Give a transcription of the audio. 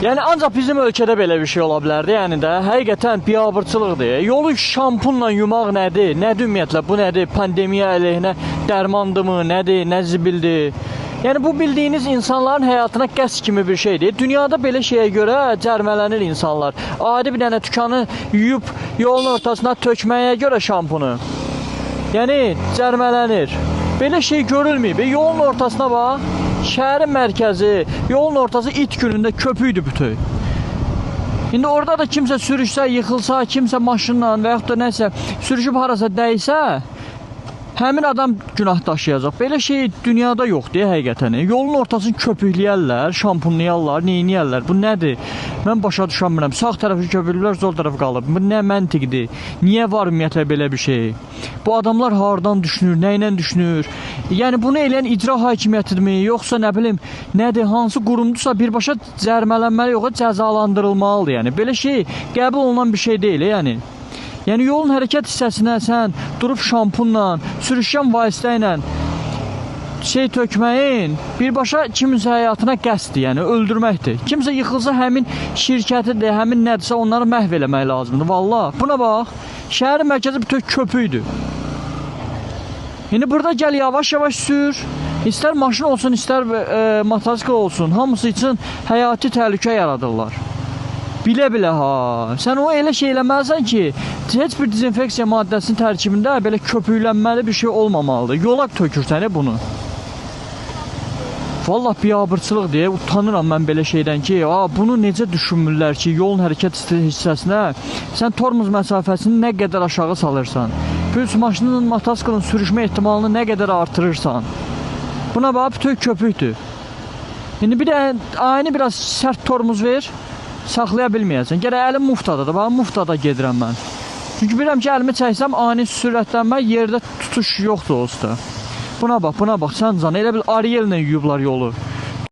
Yəni ancaq bizim ölkədə belə bir şey ola bilərdi. Yəni də həqiqətən biabırçılıqdır. Yolu şampunla yumaq nədir? Nədir ümumiyyətlə? Bu nədir? Pandemiya əleyhinə dərmandırmı? Nədir? Nə zibildir? Yəni bu bildiyiniz insanların həyatına qəsd kimi bir şeydir. Dünyada belə şeyə görə cərmələnir insanlar. Adi bir dənə dükanı yuyub yolun ortasına tökməyə görə şampunu. Yəni cərmələnir. Belə şey görülməyib. Yolun ortasına bax. Şəhərin mərkəzi, yolun ortası it günündə köpüydü bütöv. İndi orada da kimsə sürüşsə, yıxılsa, kimsə maşınla və yaxud da nəsə sürüşüb harasa dəysə, həmin adam günah daşıyacaq. Belə şey dünyada yoxdur həqiqətən. Yolun ortasını köpükləyərlər, şampunlayarlar, neyniyərlər. Bu nədir? Mən başa düşəmirəm. Sağ tərəfi köpükləyirlər, sol tərəfi qalıb. Bu nə məntiqdir? Niyə var ümumiyyətlə belə bir şey? Bu adamlar hardan düşünür, nə ilə düşünür? Yəni bunu eləyən icra hakimiyyətidirmi, yoxsa nə bilim, nədir, hansı qurumdursa birbaşa cərmələnməli, yoxsa cəzalandırılmalıdır. Yəni belə şey qəbul olunan bir şey deyil, yəni. Yəni yolun hərəkət hissəsinə sən durub şampunla, sürüşkən vasitə ilə şey tökməyin birbaşa kiminsə həyatına qəsddir, yəni öldürməkdir. Kimsə yıxılsa həmin şirkətidir, həmin nədirsə onları məhv eləmək lazımdır. Vallahi buna bax, şəhərin mərkəzi bütün köpüydür. İndi burada gəl yavaş-yavaş sür. İstər maşın olsun, istər motosikl olsun, hamısı üçün həyati təhlükə yaradırlar. Bilə-bilə ha. Sən o elə şey eləməlisən ki, heç bir dezinfeksiya maddəsinin tərkibində belə köpüklənməli bir şey olmamalıdır. Yola tökürsən bunu. Vallahi biabırçılıq deyə utanıram mən belə şeydən ki, bunu necə düşünmürlər ki, yolun hərəkət hissəsinə sən tormuz məsafəsini nə qədər aşağı salırsan, plus maşının, motosiklın sürüşmə ehtimalını nə qədər artırırsan. Buna bax, bütün köpükdür. İndi bir də ayını biraz sərt tormuz ver. Saxlaya bilməyəcəksən. Gərək əlim muftadadır. Bax, muftada gedirəm mən. Çünki bilirəm ki, əlimi çəksəm ani sürətlənmə, yerdə tutuş yoxdur o usta. Buna bax, sən can. Elə bil Ariellə yuyublar yolu.